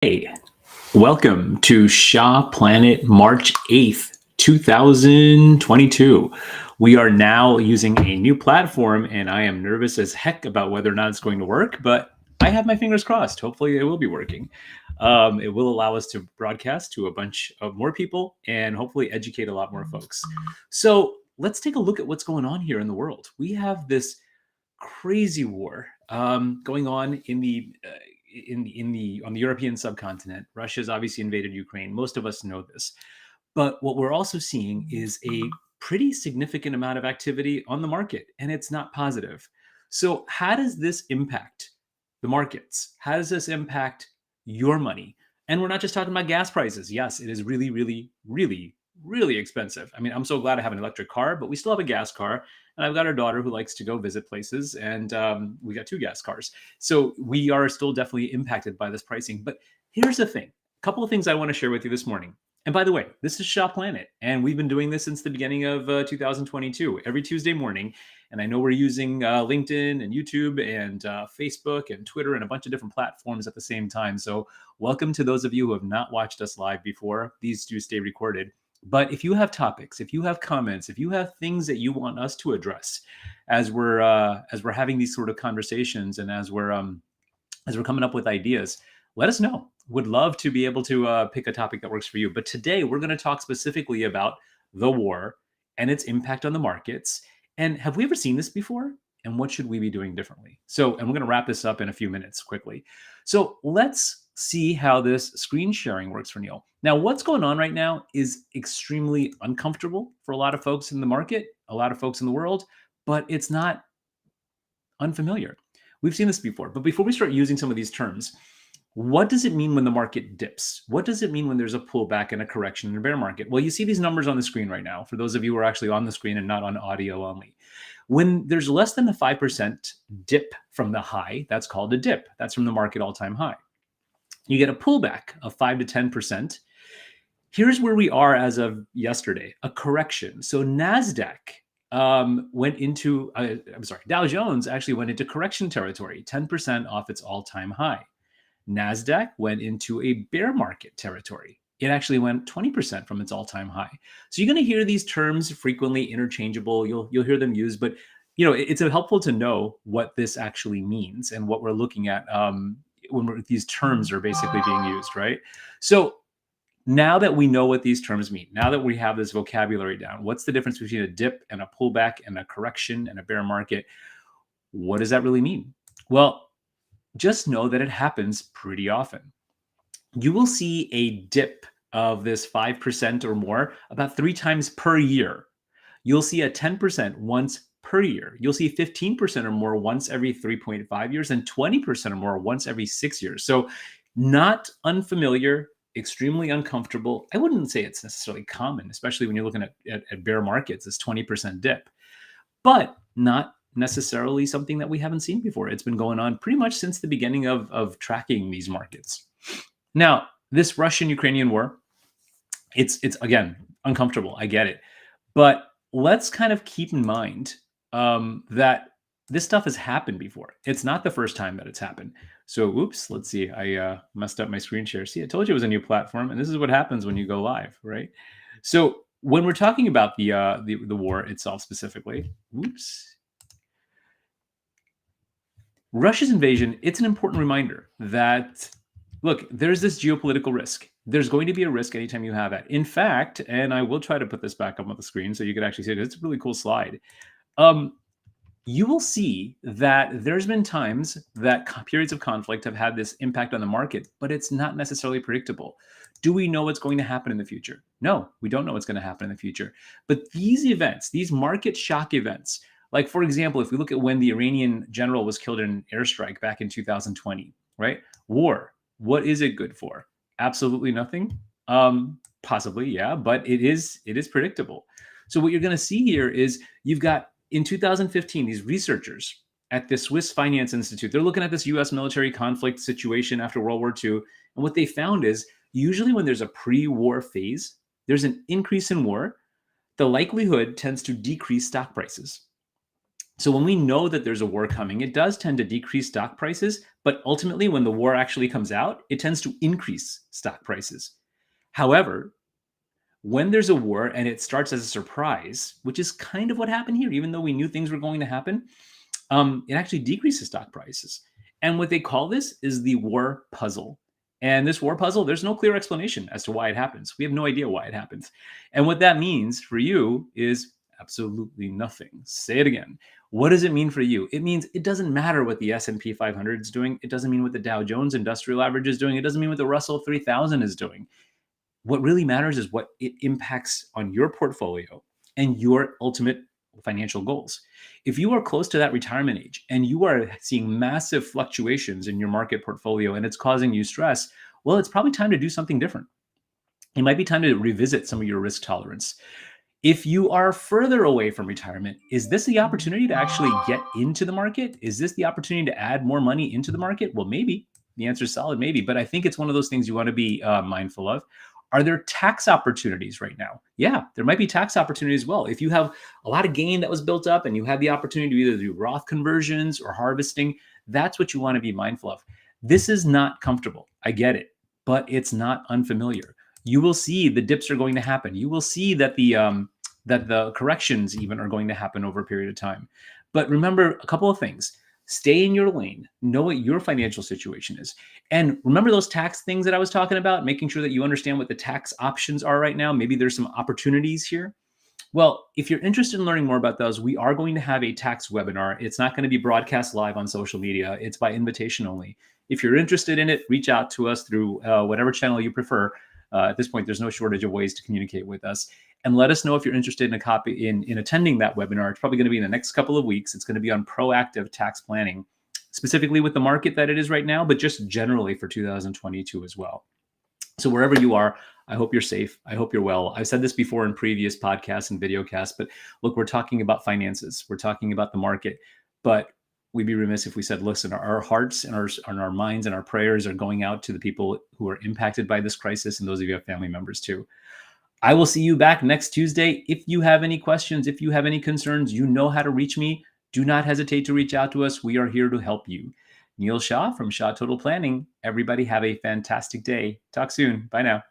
Hey, welcome to Shaw Planet March 8th, 2022. We are now using a new platform, and I am nervous as heck about whether or not it's going to work, but I have my fingers crossed. Hopefully, it will be working. It will allow us to broadcast to a bunch of more people and hopefully educate a lot more folks. So, let's take a look at what's going on here in the world. We have this crazy war going on on the European subcontinent. Russia's obviously invaded Ukraine. Most of us know this, but what we're also seeing is a pretty significant amount of activity on the market, and it's not positive. So, how does this impact the markets? How does this impact your money? And we're not just talking about gas prices. Yes, it is really, really, really, really expensive. I mean, I'm so glad I have an electric car, but we still have a gas car. And I've got our daughter who likes to go visit places, and we got two gas cars. So we are still definitely impacted by this pricing. But here's the thing, a couple of things I want to share with you this morning. And by the way, this is Shaw Planet, and we've been doing this since the beginning of 2022, every Tuesday morning. And I know we're using LinkedIn and YouTube and Facebook and Twitter and a bunch of different platforms at the same time. So welcome to those of you who have not watched us live before. These do stay recorded. But if you have topics, if you have comments, if you have things that you want us to address as we're having these sort of conversations and as we're coming up with ideas, let us know. Would love to be able to pick a topic that works for you. But today we're going to talk specifically about the war and its impact on the markets. And have we ever seen this before? And what should we be doing differently? So, and we're going to wrap this up in a few minutes quickly. So let's see how this screen sharing works for Neil. Now, what's going on right now is extremely uncomfortable for a lot of folks in the market, a lot of folks in the world, but it's not unfamiliar. We've seen this before. But before we start using some of these terms, what does it mean when the market dips? What does it mean when there's a pullback and a correction in a bear market? Well, you see these numbers on the screen right now, for those of you who are actually on the screen and not on audio only. When there's less than a 5% dip from the high, that's called a dip. That's from the market all-time high. You get a pullback of 5 to 10%. Here's where we are as of yesterday, a correction. So NASDAQ Dow Jones actually went into correction territory, 10% off its all-time high. NASDAQ went into a bear market territory. It actually went 20% from its all-time high. So you're going to hear these terms frequently interchangeable. You'll hear them used, but it's helpful to know what this actually means and what we're looking at when these terms are basically being used, right? So now that we know what these terms mean, now that we have this vocabulary down, what's the difference between a dip and a pullback and a correction and a bear market? What does that really mean? Well, just know that it happens pretty often. You will see a dip of this 5% or more about 3 times per year. You'll see a 10% once per year. You'll see 15% or more once every 3.5 years and 20% or more once every 6 years. So not unfamiliar, extremely uncomfortable. I wouldn't say it's necessarily common, especially when you're looking at bear markets, this 20% dip, but not necessarily something that we haven't seen before. It's been going on pretty much since the beginning of tracking these markets. Now, this Russian-Ukrainian war, it's again uncomfortable. I get it, but let's kind of keep in mind that this stuff has happened before. It's not the first time that it's happened. So, oops, let's see. I messed up my screen share. See, I told you it was a new platform, and this is what happens when you go live, right? So, when we're talking about the war itself specifically, oops. Russia's invasion, it's an important reminder that, look, there's this geopolitical risk. There's going to be a risk anytime you have that. In fact, and I will try to put this back up on the screen so you can actually see it. It's a really cool slide. You will see that there's been times that periods of conflict have had this impact on the market, but it's not necessarily predictable. Do we know what's going to happen in the future? No, we don't know what's going to happen in the future. But these events, these market shock events, like, for example, if we look at when the Iranian general was killed in an airstrike back in 2020, right? War, what is it good for? Absolutely nothing. Possibly, yeah, but it is predictable. So what you're going to see here is you've got, in 2015, these researchers at the Swiss Finance Institute, they're looking at this U.S. military conflict situation after World War II. And what they found is usually when there's a pre-war phase, there's an increase in war, the likelihood tends to decrease stock prices. So when we know that there's a war coming, it does tend to decrease stock prices, but ultimately when the war actually comes out, it tends to increase stock prices. However, when there's a war and it starts as a surprise, which is kind of what happened here, even though we knew things were going to happen, it actually decreases stock prices. And what they call this is the war puzzle. And this war puzzle, there's no clear explanation as to why it happens. We have no idea why it happens. And what that means for you is absolutely nothing. Say it again. What does it mean for you? It means it doesn't matter what the S&P 500 is doing. It doesn't mean what the Dow Jones Industrial Average is doing. It doesn't mean what the Russell 3000 is doing. What really matters is what it impacts on your portfolio and your ultimate financial goals. If you are close to that retirement age and you are seeing massive fluctuations in your market portfolio and it's causing you stress, well, it's probably time to do something different. It might be time to revisit some of your risk tolerance. If you are further away from retirement, is this the opportunity to actually get into the market? Is this the opportunity to add more money into the market? Well, maybe. The answer is solid, maybe. But I think it's one of those things you want to be mindful of. Are there tax opportunities right now? Yeah, there might be tax opportunities as well. If you have a lot of gain that was built up and you have the opportunity to either do Roth conversions or harvesting, that's what you want to be mindful of. This is not comfortable. I get it, but it's not unfamiliar. You will see the dips are going to happen. You will see that the corrections even are going to happen over a period of time. But remember a couple of things. Stay in your lane. Know what your financial situation is. And remember those tax things that I was talking about, making sure that you understand what the tax options are right now. Maybe there's some opportunities here. Well, if you're interested in learning more about those, we are going to have a tax webinar. It's not going to be broadcast live on social media. It's by invitation only. If you're interested in it, reach out to us through whatever channel you prefer. At this point, there's no shortage of ways to communicate with us. And let us know if you're interested in a copy in attending that webinar. It's probably going to be in the next couple of weeks. It's going to be on proactive tax planning, specifically with the market that it is right now, but just generally for 2022 as well. So wherever you are, I hope you're safe. I hope you're well. I've said this before in previous podcasts and videocasts, but look, we're talking about finances. We're talking about the market, but we'd be remiss if we said, listen, our hearts and our minds and our prayers are going out to the people who are impacted by this crisis and those of you who have family members too. I will see you back next Tuesday. If you have any questions, if you have any concerns, you know how to reach me. Do not hesitate to reach out to us. We are here to help you. Neil Shah from Shah Total Planning. Everybody have a fantastic day. Talk soon. Bye now.